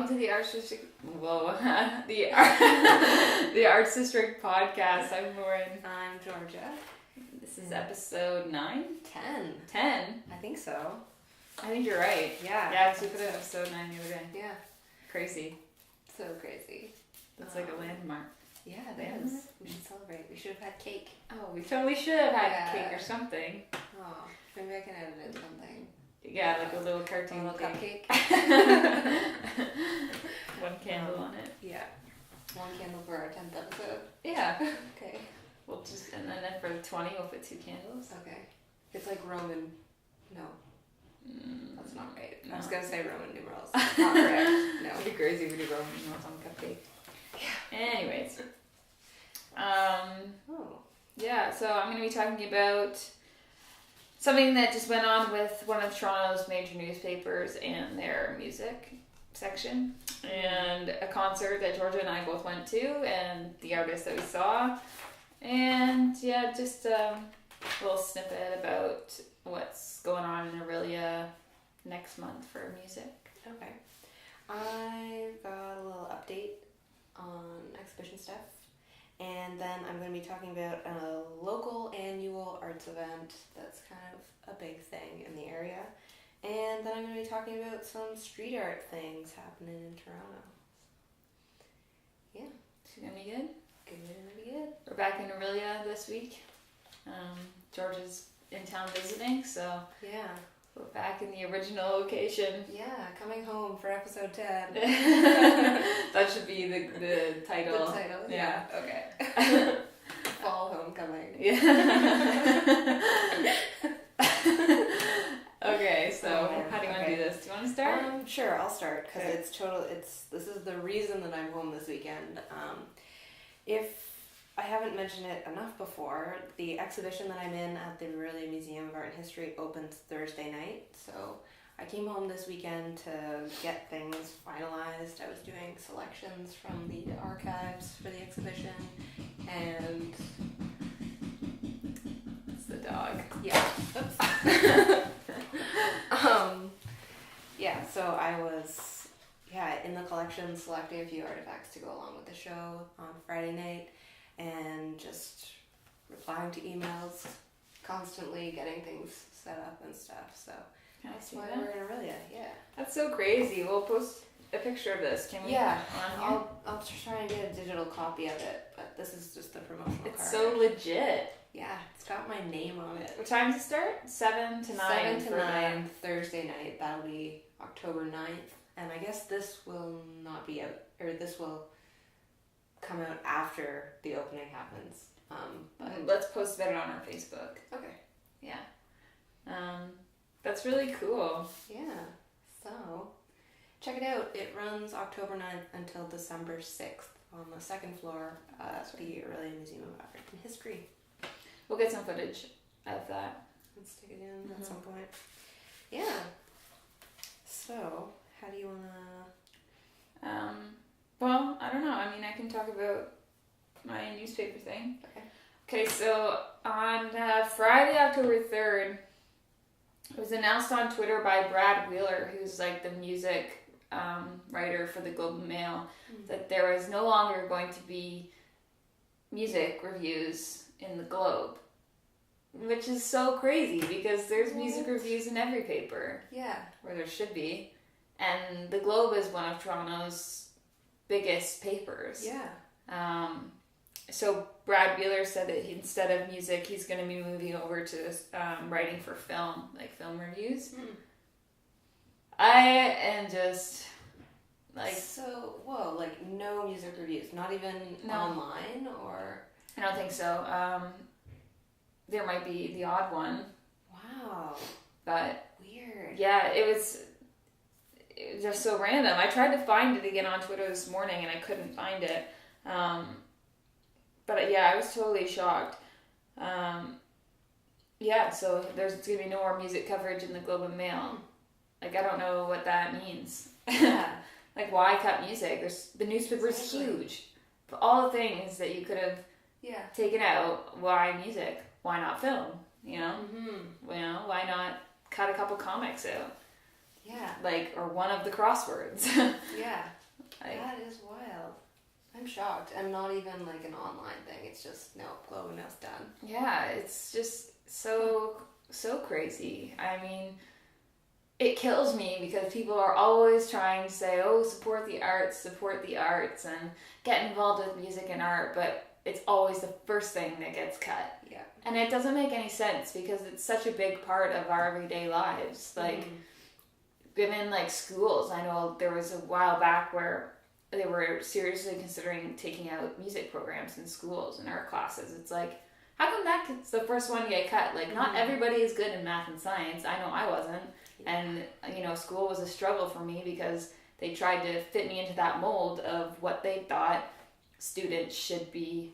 welcome to the Arts District. Whoa, the Arts District podcast. I'm Lauren. I'm Georgia. This is episode 9? 10. 10? I think so. I think you're right. Yeah. Yeah, because we put in episode 9 the other day. Yeah. Crazy. So crazy. That's like a landmark. Yeah, it is. We should celebrate. We should have had cake. Oh, we totally should have had cake or something. Oh, maybe I can edit in something. Yeah, like a little cartoon. A little cupcake. One candle on it. Yeah. One candle for our 10th episode. Yeah. Okay. We'll just, and then for 20, we'll put 2 candles. Okay. It's like Roman. No. That's not right. No. I was going to say Roman numerals. That's not correct. No. It'd be crazy if we do Roman numerals on cupcake. Yeah. Anyways. Oh. Yeah, so I'm going to be talking about something that just went on with one of Toronto's major newspapers and their music section, and a concert that Georgia and I both went to, and the artist that we saw, and yeah, just a little snippet about what's going on in Orillia next month for music. Okay. I got a little update on exhibition stuff. And then I'm going to be talking about a local annual arts event that's kind of a big thing in the area. And then I'm going to be talking about some street art things happening in Toronto. Yeah. It's going to be good. Gonna be good. We're back in Orillia this week. Georgia's in town visiting, so yeah. We're back in the original location. Yeah, coming home for episode 10. That should be the title. The title, yeah. Okay. Fall homecoming. Yeah. Okay, so how do you want to do this? Do you want to start? Sure, I'll start because Okay. this is the reason that I'm home this weekend. If I haven't mentioned it enough before, the exhibition that I'm in at the Mural Museum of Art and History opens Thursday night. So I came home this weekend to get things finalized. I was doing selections from the archives for the exhibition, and It's the dog. yeah. Yeah, so I was in the collection selecting a few artifacts to go along with the show on Friday night, and just replying to emails, constantly getting things set up and stuff. So that's why we're in Orillia. Yeah. That's so crazy. We'll post a picture of this. Can we? Yeah. On here? I'll try and get a digital copy of it, but this is just the promotional card. It's so legit. Yeah, it's got my name on it. What time does it start? 7 to 9. 7 to 9 Thursday night. That'll be October 9th. And I guess this will not be out, or this will come out after the opening happens. But Let's post about it on our Facebook. okay. Yeah. That's really cool. Yeah. So check it out. It runs October 9th until December 6th on the second floor at the Orillia Museum of Art and History. We'll get some footage of that. Let's stick it in at some point. Yeah. So, how do you want to... Well, I don't know. I mean, I can talk about my newspaper thing. Okay. Okay, so on Friday, October 3rd, it was announced on Twitter by Brad Wheeler, who's like the music writer for the Globe and Mail, that there is no longer going to be music reviews in the Globe, which is so crazy because there's music reviews in every paper. Yeah. Where there should be. And the Globe is one of Toronto's biggest papers. Yeah. So Brad Wheeler said that instead of music, he's going to be moving over to writing for film, like film reviews. I am just like... So, whoa, like no music reviews, not even online or... I don't think so. There might be the odd one. Wow. But... Weird. Yeah, it was just so random. I tried to find it again on Twitter this morning and I couldn't find it. But yeah, I was totally shocked. Yeah, so there's going to be no more music coverage in the Globe and Mail. Like, I don't know what that means. Yeah. Like, why cut music? The newspaper's huge. But all the things that you could have taken out, why music? Why not film? You know? You know, why not cut a couple comics out? Yeah. Like, or one of the crosswords. Yeah. Like, that is wild. I'm shocked. And not even like an online thing. It's just, no, Globe and Mail's done. yeah, it's just so crazy. I mean, it kills me because people are always trying to say, oh, support the arts, and get involved with music and art, but it's always the first thing that gets cut. Yeah. And it doesn't make any sense because it's such a big part of our everyday lives. Like, even like schools, I know there was a while back where they were seriously considering taking out music programs in schools and art classes. It's like, how come that's the first one to get cut? Like, not everybody is good in math and science. I know I wasn't. And, school was a struggle for me because they tried to fit me into that mold of what they thought students should be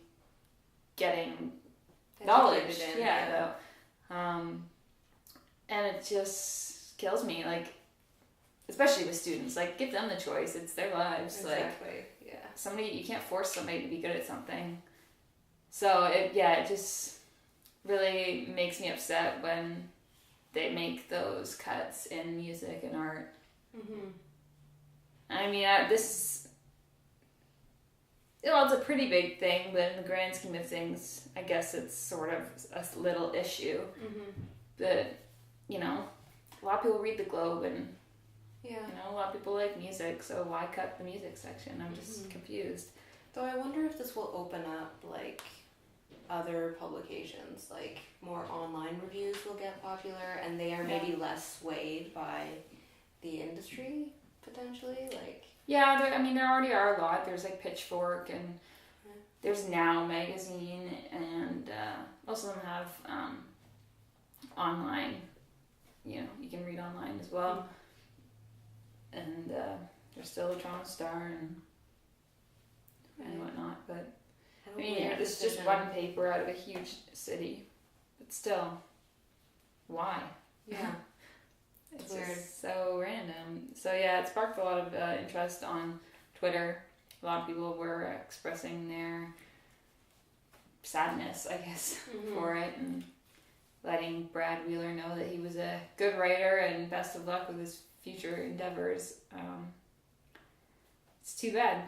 getting knowledge. Yeah. And it just kills me, like, especially with students. Like, give them the choice. It's their lives. Exactly. Like, you can't force somebody to be good at something. So, it just really makes me upset when they make those cuts in music and art. I mean, it's a pretty big thing, but in the grand scheme of things, I guess it's sort of a little issue. But, a lot of people read the Globe, and, a lot of people like music, so why cut the music section? I'm just confused. Though I wonder if this will open up, like, other publications, like more online reviews will get popular, and they are maybe less swayed by the industry, potentially, like... Yeah, there already are a lot. There's, like, Pitchfork, and there's Now magazine, and most of them have online, you can read online as well. And there's still the Toronto Star and whatnot, but I mean, it's just one paper out of a huge city, but still, why? Yeah. It's weird. Just so random. So yeah, it sparked a lot of interest on Twitter. A lot of people were expressing their sadness, I guess, for it, and letting Brad Wheeler know that he was a good writer and best of luck with his future endeavors. It's too bad.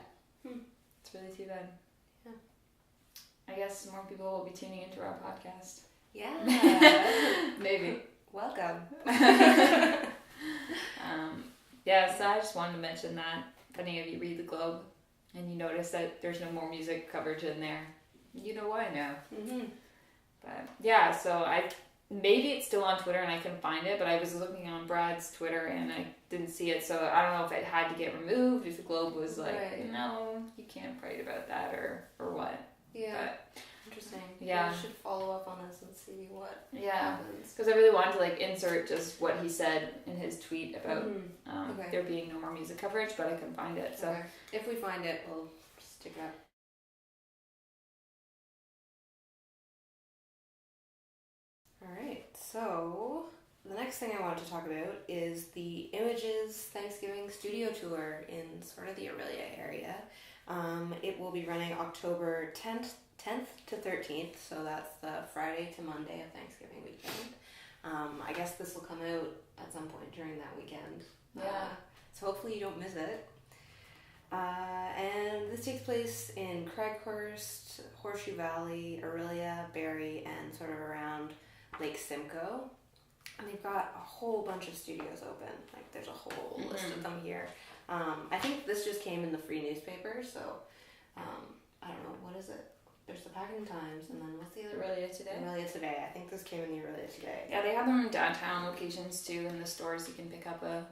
It's really too bad. Yeah. I guess more people will be tuning into our podcast. Yeah. Maybe. Welcome. So I just wanted to mention that if any of you read the Globe and you notice that there's no more music coverage in there, you know why now. But yeah, so maybe it's still on Twitter and I couldn't find it, but I was looking on Brad's Twitter and I didn't see it, so I don't know if it had to get removed, if the Globe was like, no, you can't write about that, or what. Yeah. But, interesting. Yeah. We should follow up on this and see what happens. Because I really wanted to like insert just what he said in his tweet about there being no more music coverage, but I couldn't find it. So if we find it, we'll stick up. Alright, so the next thing I wanted to talk about is the Images Thanksgiving Studio Tour in sort of the Orillia area. It will be running October 10th to 13th, so that's the Friday to Monday of Thanksgiving weekend. I guess this will come out at some point during that weekend. So hopefully you don't miss it. And this takes place in Craighurst, Horseshoe Valley, Orillia, Barrie, and sort of around Lake Simcoe. And they've got a whole bunch of studios open. Like, there's a whole list of them here. I think this just came in the free newspaper, so I don't know, what is it? There's the Pakenham Times, and then what's the other? Orillia Today. Orillia Today. I think this came in the Orillia Today. Yeah, they have them in downtown locations too. In the stores, you can pick up a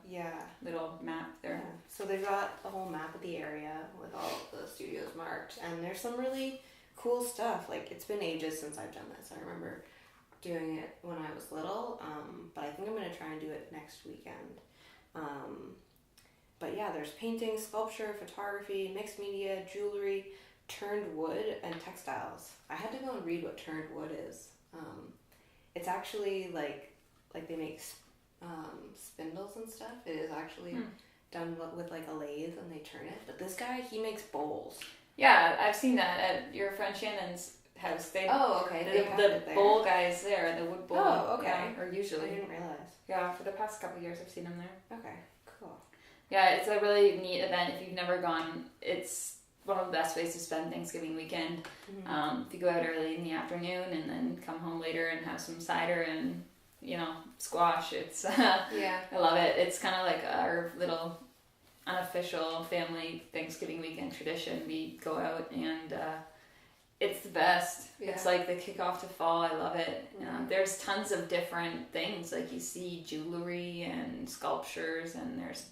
little map there. Yeah. So they've got a whole map of the area with all the studios marked, and there's some really cool stuff. Like, it's been ages since I've done this. I remember doing it when I was little, but I think I'm going to try and do it next weekend. But yeah, there's painting, sculpture, photography, mixed media, jewelry, turned wood, and textiles. I had to go and read what turned wood is. It's actually like they make spindles and stuff. It is actually done with like a lathe, and they turn it. But this guy, he makes bowls. Yeah, I've seen that at your friend Shannon's house. Oh, okay. The bowl guy's there, the wood bowl. Oh, okay. Yeah, or usually. I didn't realize. Yeah, for the past couple of years I've seen him there. Okay, cool. Yeah, it's a really neat event. If you've never gone, it's one of the best ways to spend Thanksgiving weekend. If you go out early in the afternoon and then come home later and have some cider and, squash, it's Yeah. I love it. It's kind of like our little unofficial family Thanksgiving weekend tradition. We go out and it's the best. Yeah. It's like the kickoff to fall. I love it. There's tons of different things. Like you see jewelry and sculptures, and there's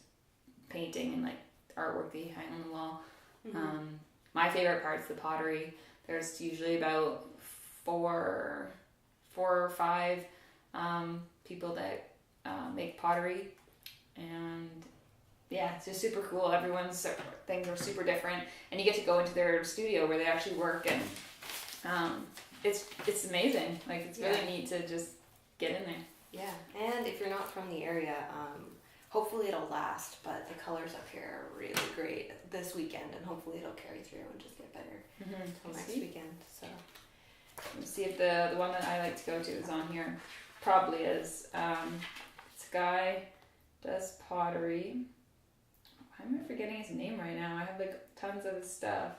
painting and like artwork that you hang on the wall. My favorite part is the pottery. There's usually about four or five people that make pottery, and yeah, it's just super cool. Everyone's things are super different, and you get to go into their studio where they actually work, and it's amazing. Like it's really neat to just get in there. Yeah, and if you're not from the area, hopefully it'll last, but the colors up here are really great this weekend, and hopefully it'll carry through and just get better until next weekend. So let's see if the one that I like to go to is on here. Probably is. It's a guy does pottery. Why am I forgetting his name right now? I have like tons of his stuff.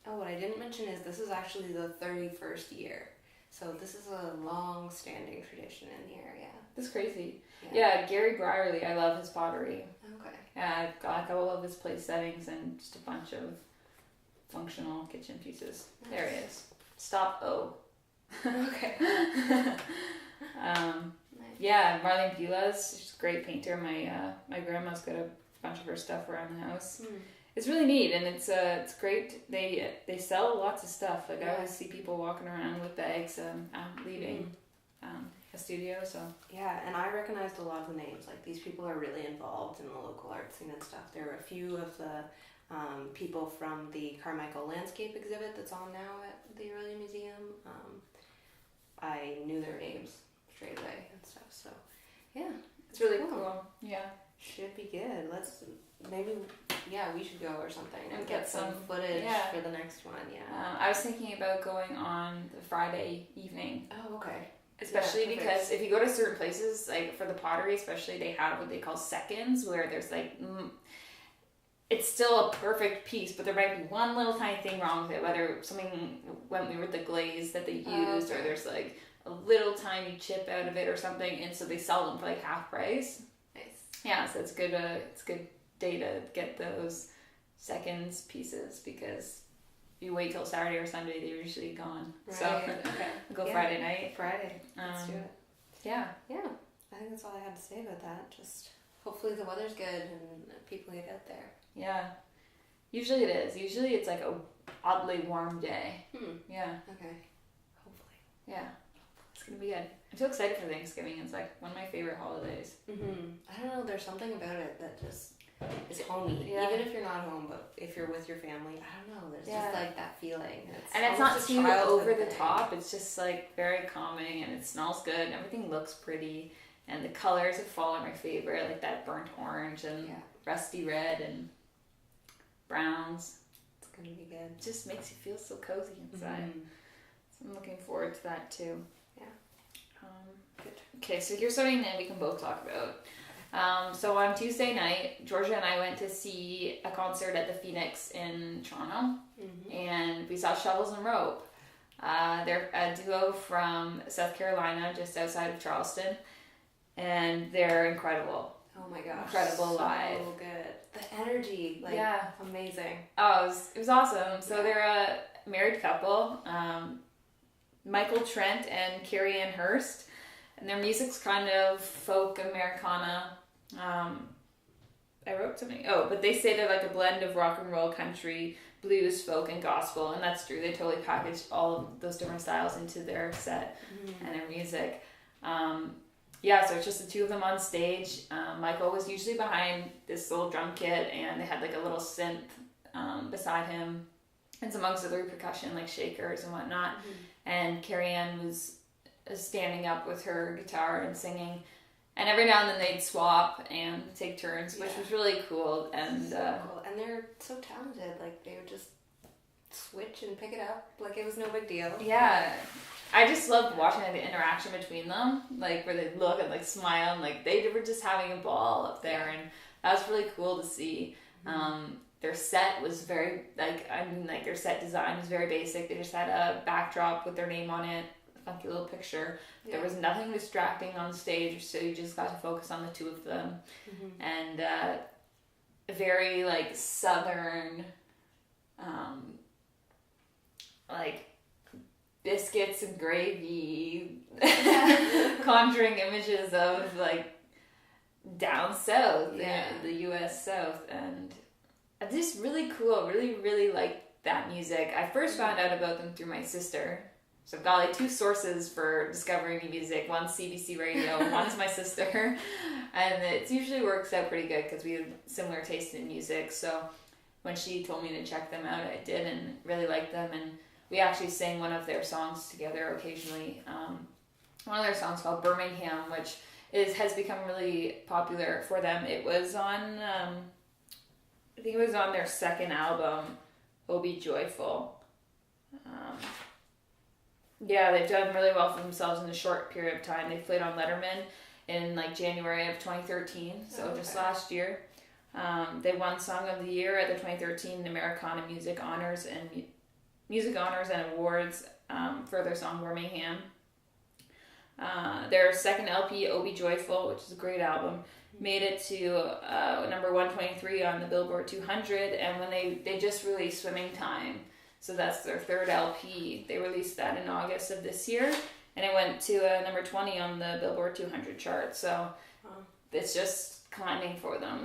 What I didn't mention is this is actually the 31st year. So this is a long-standing tradition in the area. That's crazy. Yeah, Gary Brierly, I love his pottery. Okay. Yeah, I've got a couple of his place settings and just a bunch of functional kitchen pieces. Nice. There he is. Stop O. Okay. Nice. Yeah, Marlene Pilas, she's a great painter. My grandma's got a bunch of her stuff around the house. It's really neat, and it's great. They sell lots of stuff. Like I always see people walking around with bags leaving a studio. So yeah, and I recognized a lot of the names. Like these people are really involved in the local art scene and stuff. There are a few of the people from the Carmichael landscape exhibit that's on now at the Orillia Museum. I knew their names straight away and stuff. So yeah, it's really cool. Yeah, should be good. Let's maybe. Yeah, we should go or something and get some footage for the next one. Yeah. I was thinking about going on the Friday evening. Oh, okay. Especially because if you go to certain places, like for the pottery especially, they have what they call seconds, where there's like, it's still a perfect piece, but there might be one little tiny thing wrong with it, whether something went weird with the glaze that they used, or there's like a little tiny chip out of it or something, and so they sell them for like half price. Nice. Yeah, so it's good. It's good day to get those seconds pieces, because you wait till Saturday or Sunday, they're usually gone. Right. So go Friday night. Friday. Let's do it. Yeah. I think that's all I had to say about that. Just hopefully the weather's good and people get out there. Yeah. Usually it is. Usually it's like a oddly warm day. Yeah. Okay. Hopefully. Yeah. It's gonna be good. I'm so excited for Thanksgiving. It's like one of my favorite holidays. I don't know. There's something about it that just is homey. Yeah. Even if you're not home, but if you're with your family, I don't know. There's just like that feeling. It's not too over the top. It's just like very calming, and it smells good. And everything looks pretty, and the colors of fall are my favorite, like that burnt orange and rusty red and browns. It's gonna be good. It just makes you feel so cozy inside. So I'm looking forward to that too. Yeah. Good. Okay, so here's something that we can both talk about. So on Tuesday night, Georgia and I went to see a concert at the Phoenix in Toronto, and we saw Shovels and Rope. They're a duo from South Carolina, just outside of Charleston, and they're incredible. Oh my gosh. Incredible live. So good. The energy, amazing. Oh, it was awesome. So they're a married couple, Michael Trent and Carrie Ann Hurst. And their music's kind of folk Americana. I wrote something. But they say they're like a blend of rock and roll, country, blues, folk, and gospel. And that's true. They totally packaged all of those different styles into their set and their music. So it's just the two of them on stage. Michael was usually behind this little drum kit, and they had like a little synth beside him, and some auxiliary percussion like shakers and whatnot. And Carrie Ann was standing up with her guitar and singing, and every now and then they'd swap and take turns, which was really cool. And so cool. And they're so talented. Like they were just switch and pick it up like it was no big deal. Yeah. I just loved watching like, the interaction between them, like where they look and like smile and like they were just having a ball up there, and that was really cool to see. Their set was very their set design was very basic. They just had a backdrop with their name on it, a funky little picture. Yeah. There was nothing distracting on stage, so you just got to focus on the two of them, and very like southern, like biscuits and gravy, conjuring images of like down south, the U.S. South, and just really cool. Really liked that music. I first found out about them through my sister. So I've got like two sources for discovering new music. One's CBC Radio, one's my sister. And it usually works out pretty good because we have similar taste in music. So when she told me to check them out, I did and really liked them. And we actually sang one of their songs together occasionally. One of their songs called Birmingham, which has become really popular for them. It was on, I think it was on their second album, Oh Be Joyful. They've done really well for themselves in a short period of time. They played on Letterman in like January of 2013, so just last year. They won Song of the Year at the 2013 Americana Music Honors and Awards for their song Birmingham. Their second LP, Oh Be Joyful, which is a great album, made it to number 123 on the Billboard 200, and when they just released Swimming Time, so that's their third LP. They released that in August of this year, and it went to number 20 on the Billboard 200 chart, so it's just climbing for them.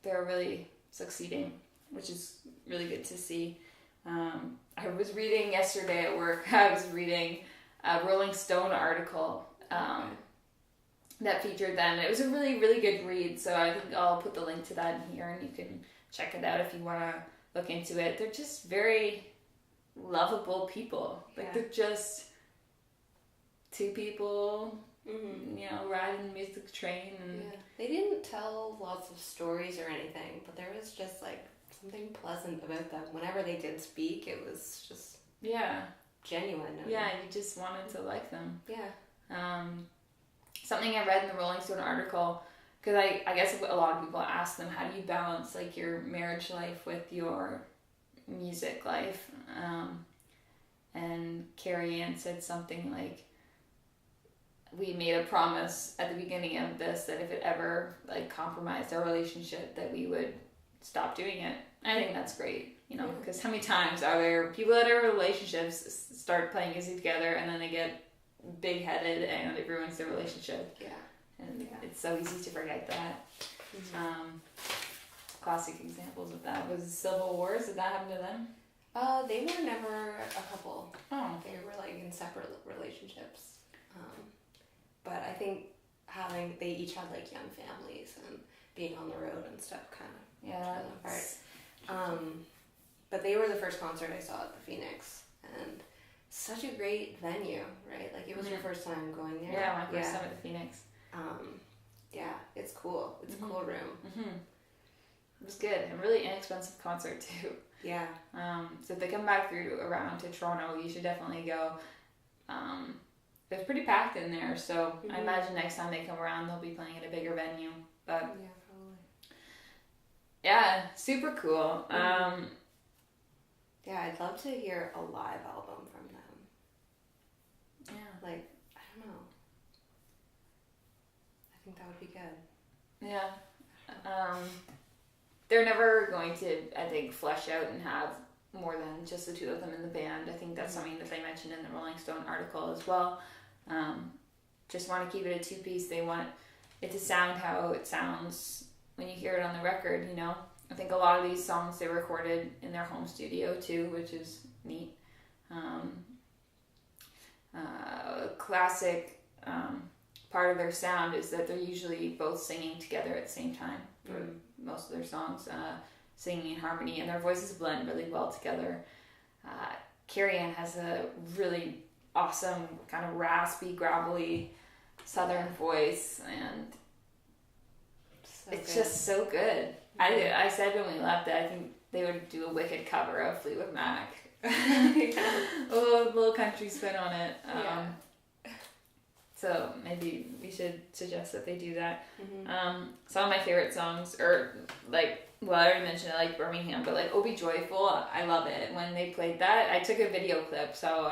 They're really succeeding, which is really good to see. I was reading yesterday at work, I was reading a Rolling Stone article that featured them. It was a really, really good read, so I think I'll put the link to that in here and you can check it out if you want to look into it. They're just very lovable people. Like, they're just two people, riding the music train. And they didn't tell lots of stories or anything, but there was just, like, something pleasant about them. Whenever they did speak, it was just genuine. Yeah, you just wanted to like them. Something I read in the Rolling Stone article, because I guess a lot of people ask them, how do you balance like your marriage life with your music life? And Carrie Ann said something like, we made a promise at the beginning of this that if it ever like compromised our relationship, that we would stop doing it. I think that's great, because how many times are there people that are in relationships start playing music together and then they get big-headed and it ruins their relationship. It's so easy to forget that. Classic examples of that was Civil Wars. Did that happen to them? They were never a couple. They were like in separate relationships. But I think they each had like young families and being on the road and stuff kind of apart. But they were the first concert I saw at the Phoenix, and such a great venue, right? Like, it was your first time going there. Yeah, my first time at the Phoenix. It's cool. It's a cool room. It was good. A really inexpensive concert too. So if they come back around to Toronto, you should definitely go. It was pretty packed in there, so I imagine next time they come around, they'll be playing at a bigger venue. But probably. Yeah, super cool. I'd love to hear a live album from them. Like, I don't know. I think that would be good. They're never going to, I think, flesh out and have more than just the two of them in the band. I think that's something that they mentioned in the Rolling Stone article as well. Just want to keep it a two-piece. They want it to sound how it sounds when you hear it on the record, I think a lot of these songs they recorded in their home studio too, which is neat. Classic part of their sound is that they're usually both singing together at the same time for most of their songs, singing in harmony, and their voices blend really well together. Carrie Ann has a really awesome kind of raspy, gravelly southern voice, and it's just so good. I said when we left that I think they would do a wicked cover of Fleetwood Mac. A little country spin on it. So maybe we should suggest that they do that. Some of my favorite songs are like, well, I already mentioned it, like Birmingham, but like "Oh Be Joyful," I love it. When they played that, I took a video clip, so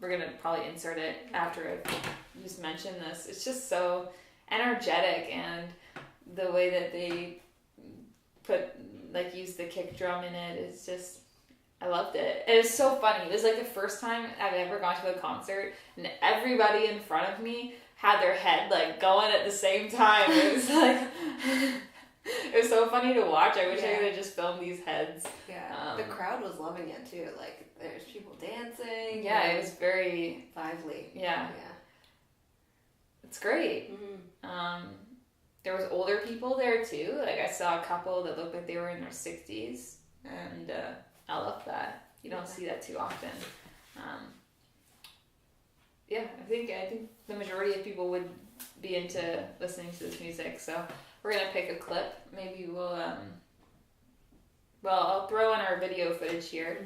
we're gonna probably insert it after I just mentioned this. It's just so energetic, and the way that they use the kick drum in it is just, I loved it. It was so funny. It was like the first time I've ever gone to a concert, and everybody in front of me had their head like going at the same time. It was like, it was so funny to watch. I wish I could have just filmed these heads. Yeah, the crowd was loving it too. Like, there's people dancing. Yeah, it was very lively. Yeah. It's great. There was older people there too. Like, I saw a couple that looked like they were in their 60s, and I love that. You don't see that too often. I think the majority of people would be into listening to this music. So we're gonna pick a clip. Maybe we'll I'll throw in our video footage here.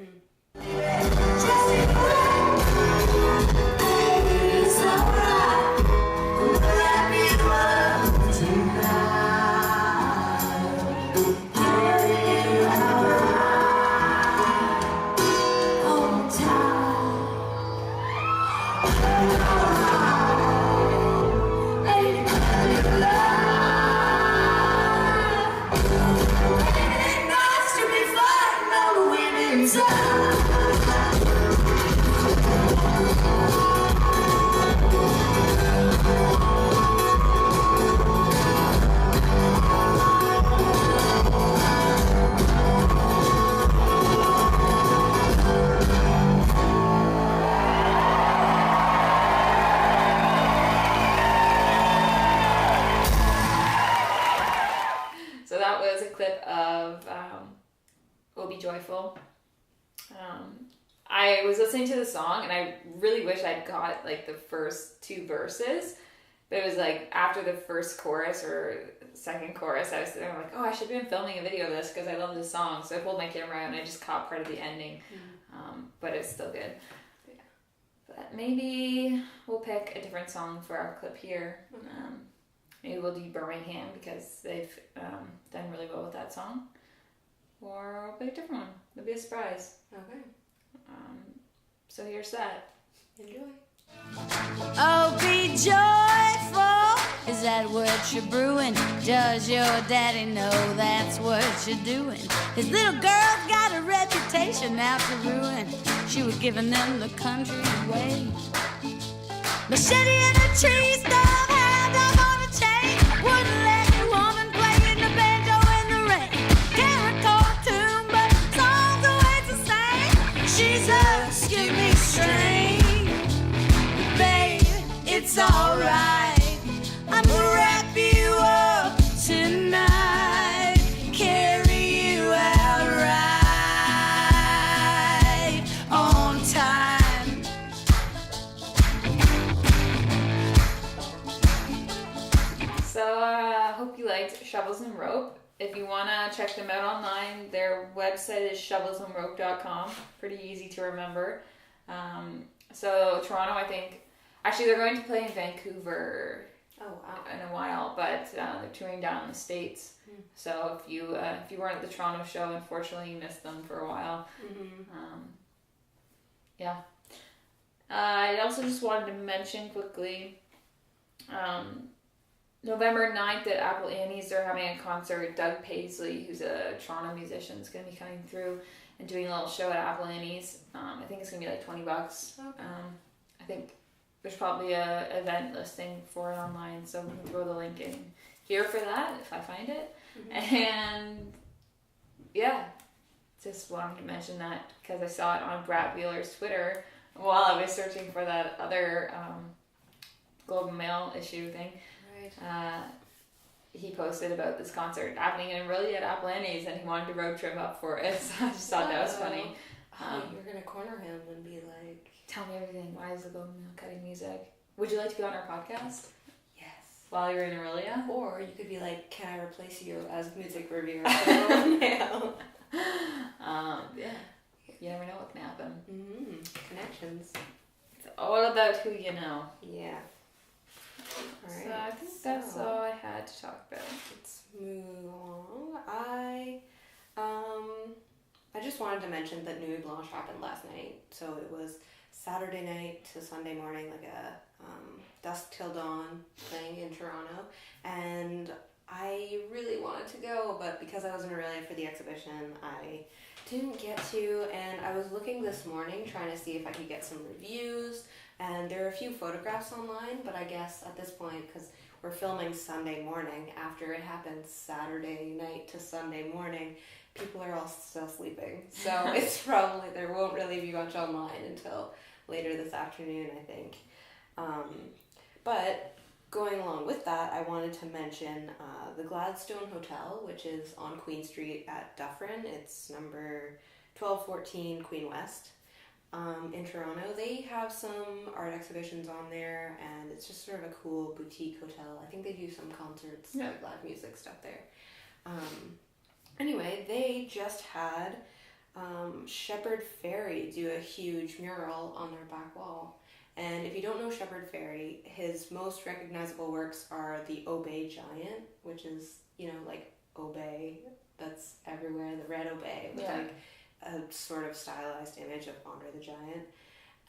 So that was a clip of "Oh Be Joyful." I was listening to the song, and I really wish I'd got like the first two verses, but it was like after the first chorus or second chorus, I was sitting there like, oh, I should have been filming a video of this because I love this song. So I pulled my camera out and I just caught part of the ending, but it's still good. But maybe we'll pick a different song for our clip here. Maybe we'll do Birmingham because they've done really well with that song. Or we'll pick a different one. It'll be a surprise. Okay. So here's that. Enjoy. Oh, be joyful. Is that what you're brewing? Does your daddy know that's what you're doing? His little girl's got a reputation now to ruin. She was giving them the country way. Machete in a tree stump, hand up on a chain. Wouldn't let a woman play in the banjo in the rain. Can't recall a tune, but songs always the same. She's a skipping string. Babe, it's alright. I'm gonna wrap you up tonight. Carry you out right on time. So I hope you liked Shovels and Rope. If you want to check them out online, their website is shovelsandrope.com. Pretty easy to remember. So Toronto, I think, actually they're going to play in Vancouver in a while, but they're touring down in the States. So if you weren't at the Toronto show, unfortunately you missed them for a while. I also just wanted to mention quickly, November 9th at Apple Annie's, they're having a concert. Doug Paisley, who's a Toronto musician, is going to be coming through and doing a little show at Apple Annie's. I think it's going to be like $20. Okay. I think there's probably a event listing for it online, so we can throw the link in here for that if I find it. And yeah, just wanted to mention that because I saw it on Brad Wheeler's Twitter while I was searching for that other Globe and Mail issue thing. Right. He posted about this concert happening in Orillia at Apple Annie's, and he wanted to road trip up for it. So I just thought that was funny. You're gonna corner him and be like, "Tell me everything. Why is the Globe and Mail cutting music? Would you like to be on our podcast?" Yes. While you're in Aurelia? Or you could be like, "Can I replace you as music reviewer?" Yeah. You never know what can happen. Connections. It's all about who you know. Yeah. All right. So I think that's all I had to talk about. Let's move along. I just wanted to mention that Nuit Blanche happened last night. So it was Saturday night to Sunday morning, like a dusk till dawn thing in Toronto. And I really wanted to go, but because I was in Orillia for the exhibition, I didn't get to. And I was looking this morning trying to see if I could get some reviews. And there are a few photographs online, but I guess at this point, because we're filming Sunday morning, after it happened Saturday night to Sunday morning, people are all still sleeping. So it's probably, there won't really be much online until later this afternoon, I think. But going along with that, I wanted to mention the Gladstone Hotel, which is on Queen Street at Dufferin. It's number 1214 Queen West. In Toronto, they have some art exhibitions on there, and it's just sort of a cool boutique hotel. I think they do some concerts, like live music stuff there. Anyway, they just had Shephard Fairey do a huge mural on their back wall. And if you don't know Shephard Fairey, his most recognizable works are the Obey Giant, which is, like Obey that's everywhere, the red Obey, with like a sort of stylized image of Andre the Giant.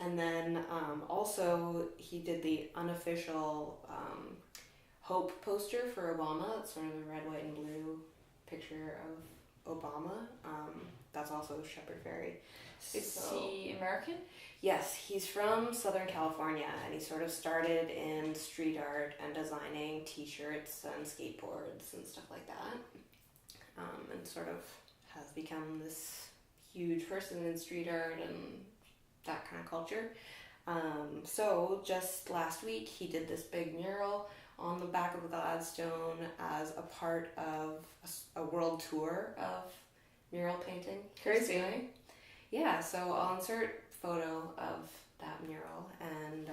And then also he did the unofficial Hope poster for Obama. It's sort of the red, white, and blue picture of Obama. That's also Shephard Fairey. Is he American? Yes, he's from Southern California, and he sort of started in street art and designing t-shirts and skateboards and stuff like that. And sort of has become this huge person in street art and that kind of culture. So just last week he did this big mural on the back of the Gladstone as a part of a world tour of mural painting. Crazy. Yeah, so I'll insert photo of that mural, and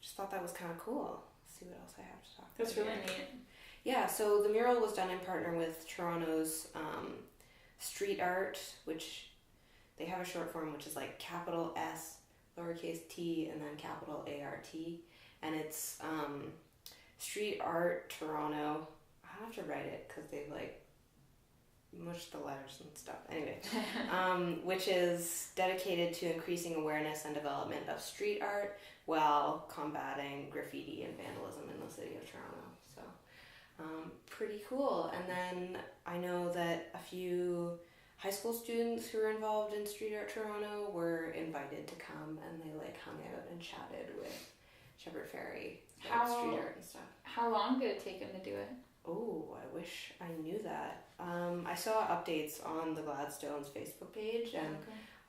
just thought that was kind of cool. Let's see what else I have to talk about. That's really neat. Yeah, so the mural was done in partner with Toronto's street art, which they have a short form, which is like capital S, lowercase t, and then capital ART, and it's Street Art Toronto. I have to write it because they've like mushed the letters and stuff. Anyway, which is dedicated to increasing awareness and development of street art while combating graffiti and vandalism in the city of Toronto. So pretty cool. And then I know that a few high school students who were involved in Street Art Toronto were invited to come, and they like hung out and chatted with Shephard Fairey about street art and stuff. How long did it take him to do it? Oh, I wish I knew that. I saw updates on the Gladstone's Facebook page, and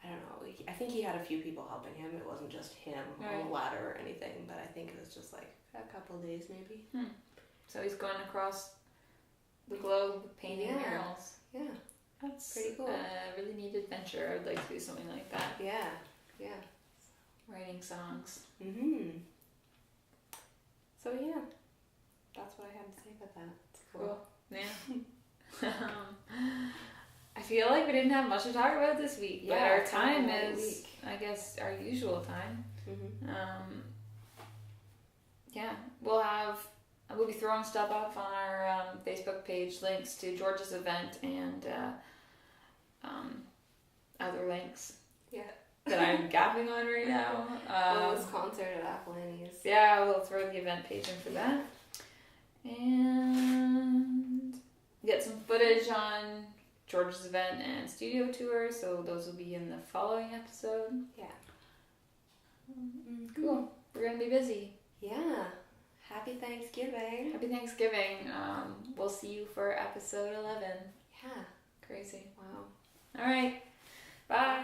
I don't know, I think he had a few people helping him. It wasn't just him on the ladder or anything, but I think it was just like a couple days maybe. So he's going across the globe painting murals. Yeah. That's pretty cool. A really neat adventure. I would like to do something like that. Yeah. Writing songs. So yeah, that's what I had to say about that. It's cool. Yeah. I feel like we didn't have much to talk about this week, but our time is, I guess, our usual time. We'll be throwing stuff up on our Facebook page, links to George's event and other links. Yeah. That I'm gapping on right now. This concert at Appalachia's. Yeah, we'll throw the event page in for that. And get some footage on George's event and studio tour, so those will be in the following episode. Yeah. Cool. We're going to be busy. Yeah. Happy Thanksgiving. Happy Thanksgiving. We'll see you for episode 11. Yeah. Crazy. Wow. All right. Bye.